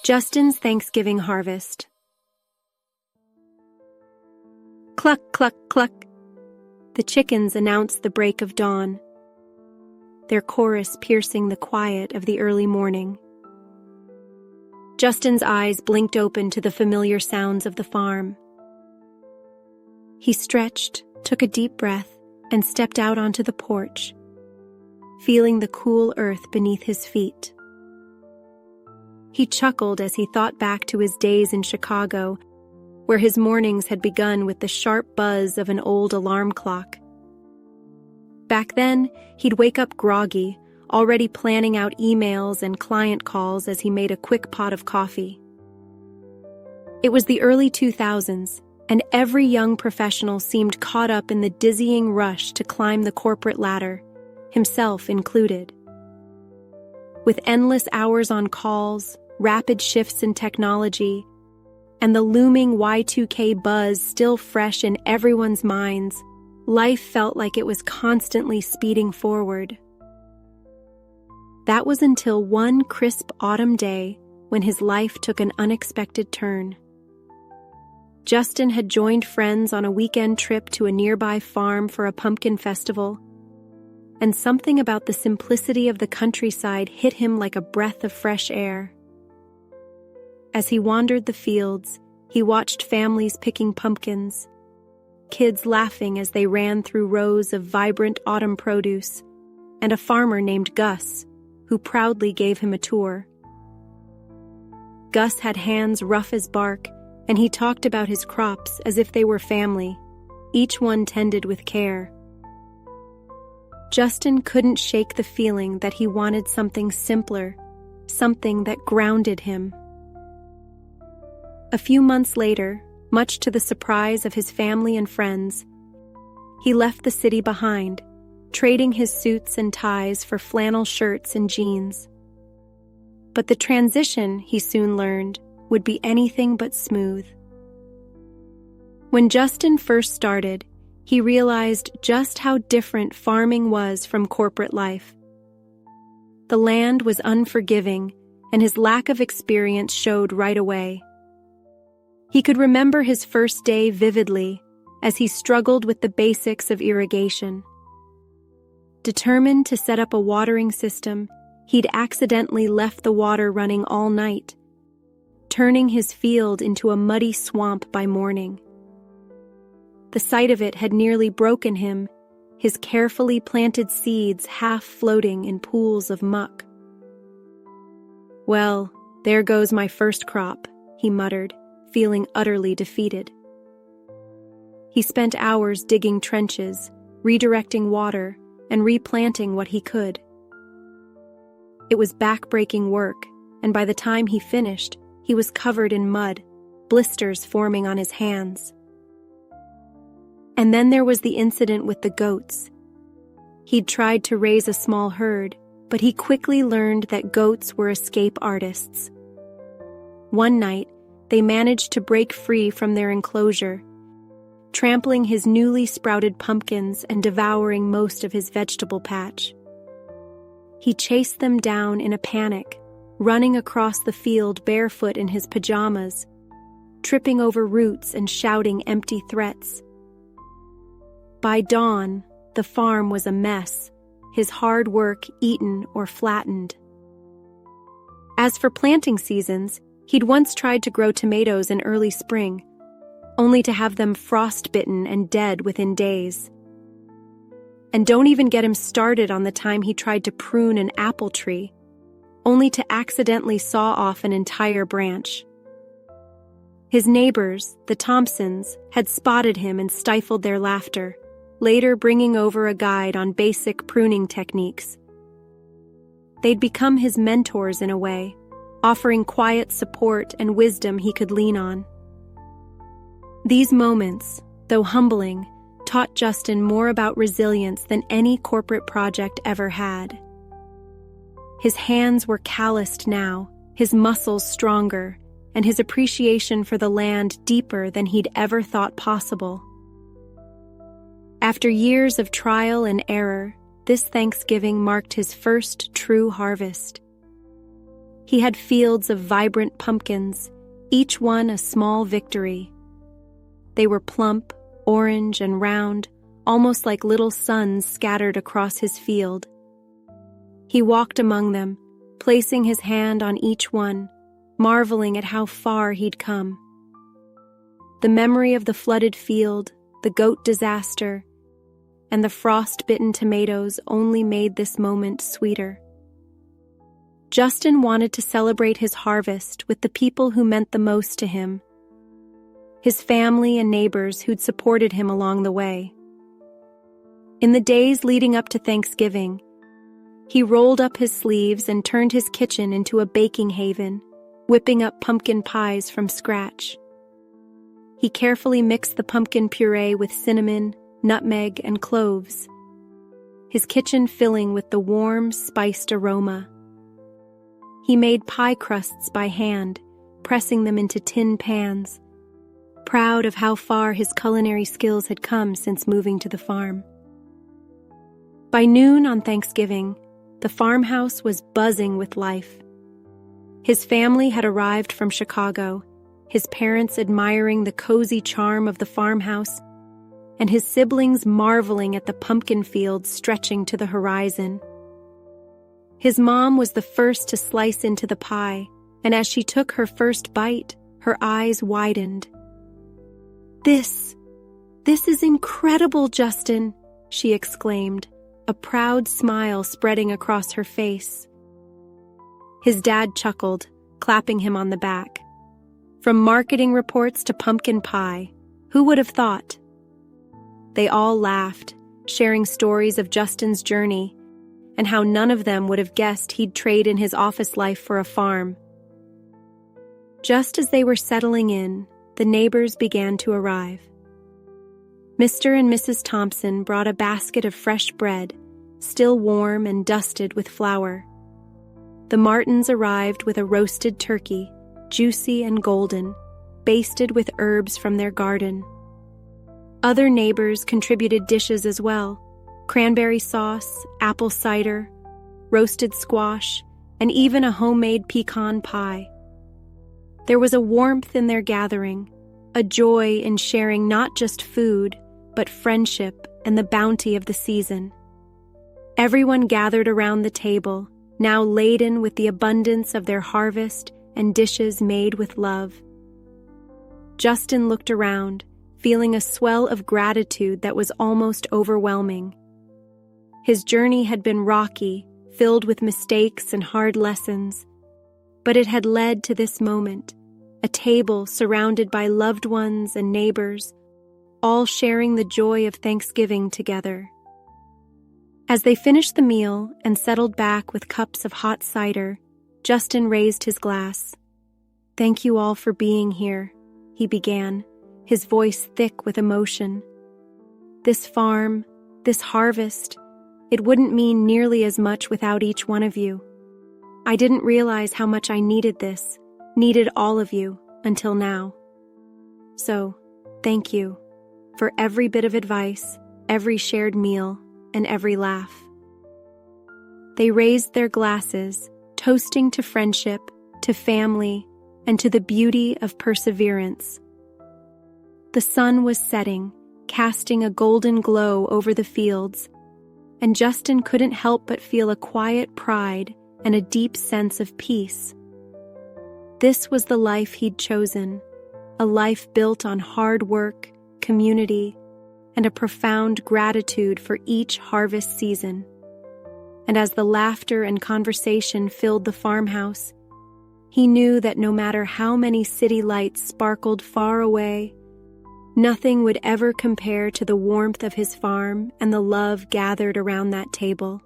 Justin's Thanksgiving harvest. Cluck, cluck, cluck. The chickens announced the break of dawn, their chorus piercing the quiet of the early morning. Justin's eyes blinked open to the familiar sounds of the farm. He stretched, took a deep breath, and stepped out onto the porch, feeling the cool earth beneath his feet. He chuckled as he thought back to his days in Chicago, where his mornings had begun with the sharp buzz of an old alarm clock. Back then, he'd wake up groggy, already planning out emails and client calls as he made a quick pot of coffee. It was the early 2000s, and every young professional seemed caught up in the dizzying rush to climb the corporate ladder, himself included. With endless hours on calls, rapid shifts in technology, and the looming Y2K buzz still fresh in everyone's minds, life felt like it was constantly speeding forward. That was until one crisp autumn day when his life took an unexpected turn. Justin had joined friends on a weekend trip to a nearby farm for a pumpkin festival, and something about the simplicity of the countryside hit him like a breath of fresh air. As he wandered the fields, he watched families picking pumpkins, kids laughing as they ran through rows of vibrant autumn produce, and a farmer named Gus, who proudly gave him a tour. Gus had hands rough as bark, and he talked about his crops as if they were family, each one tended with care. Justin couldn't shake the feeling that he wanted something simpler, something that grounded him. A few months later, much to the surprise of his family and friends, he left the city behind, trading his suits and ties for flannel shirts and jeans. But the transition, he soon learned, would be anything but smooth. When Justin first started, he realized just how different farming was from corporate life. The land was unforgiving, and his lack of experience showed right away. He could remember his first day vividly as he struggled with the basics of irrigation. Determined to set up a watering system, he'd accidentally left the water running all night, turning his field into a muddy swamp by morning. The sight of it had nearly broken him, his carefully planted seeds half floating in pools of muck. "Well, there goes my first crop," he muttered, feeling utterly defeated. He spent hours digging trenches, redirecting water, and replanting what he could. It was back-breaking work, and by the time he finished, he was covered in mud, blisters forming on his hands. And then there was the incident with the goats. He'd tried to raise a small herd, but he quickly learned that goats were escape artists. One night, they managed to break free from their enclosure, trampling his newly sprouted pumpkins and devouring most of his vegetable patch. He chased them down in a panic, running across the field barefoot in his pajamas, tripping over roots and shouting empty threats. By dawn, the farm was a mess, his hard work eaten or flattened. As for planting seasons, he'd once tried to grow tomatoes in early spring, only to have them frostbitten and dead within days. And don't even get him started on the time he tried to prune an apple tree, only to accidentally saw off an entire branch. His neighbors, the Thompsons, had spotted him and stifled their laughter, later bringing over a guide on basic pruning techniques. They'd become his mentors in a way, offering quiet support and wisdom he could lean on. These moments, though humbling, taught Justin more about resilience than any corporate project ever had. His hands were calloused now, his muscles stronger, and his appreciation for the land deeper than he'd ever thought possible. After years of trial and error, this Thanksgiving marked his first true harvest. He had fields of vibrant pumpkins, each one a small victory. They were plump, orange, and round, almost like little suns scattered across his field. He walked among them, placing his hand on each one, marveling at how far he'd come. The memory of the flooded field, the goat disaster, and the frost-bitten tomatoes only made this moment sweeter. Justin wanted to celebrate his harvest with the people who meant the most to him, his family and neighbors who'd supported him along the way. In the days leading up to Thanksgiving, he rolled up his sleeves and turned his kitchen into a baking haven, whipping up pumpkin pies from scratch. He carefully mixed the pumpkin puree with cinnamon, nutmeg, and cloves, his kitchen filling with the warm, spiced aroma. He made pie crusts by hand, pressing them into tin pans, proud of how far his culinary skills had come since moving to the farm. By noon on Thanksgiving, the farmhouse was buzzing with life. His family had arrived from Chicago, his parents admiring the cozy charm of the farmhouse, and his siblings marveling at the pumpkin fields stretching to the horizon. His mom was the first to slice into the pie, and as she took her first bite, her eyes widened. This is incredible, Justin," she exclaimed, a proud smile spreading across her face. His dad chuckled, clapping him on the back. From marketing reports to pumpkin pie, who would have thought? They all laughed, sharing stories of Justin's journey and how none of them would have guessed he'd trade in his office life for a farm. Just as they were settling in, the neighbors began to arrive. Mr. and Mrs. Thompson brought a basket of fresh bread, still warm and dusted with flour. The Martins arrived with a roasted turkey, juicy and golden, basted with herbs from their garden. Other neighbors contributed dishes as well: cranberry sauce, apple cider, roasted squash, and even a homemade pecan pie. There was a warmth in their gathering, a joy in sharing not just food, but friendship and the bounty of the season. Everyone gathered around the table, now laden with the abundance of their harvest and dishes made with love. Justin looked around, feeling a swell of gratitude that was almost overwhelming. His journey had been rocky, filled with mistakes and hard lessons, but it had led to this moment, a table surrounded by loved ones and neighbors, all sharing the joy of Thanksgiving together. As they finished the meal and settled back with cups of hot cider, Justin raised his glass. "Thank you all for being here," he began, his voice thick with emotion. "This farm, this harvest, it wouldn't mean nearly as much without each one of you. I didn't realize how much I needed this, needed all of you, until now. So, thank you for every bit of advice, every shared meal, and every laugh." They raised their glasses, toasting to friendship, to family, and to the beauty of perseverance. The sun was setting, casting a golden glow over the fields, and Justin couldn't help but feel a quiet pride and a deep sense of peace. This was the life he'd chosen, a life built on hard work, community, and a profound gratitude for each harvest season. And as the laughter and conversation filled the farmhouse, he knew that no matter how many city lights sparkled far away, nothing would ever compare to the warmth of his farm and the love gathered around that table.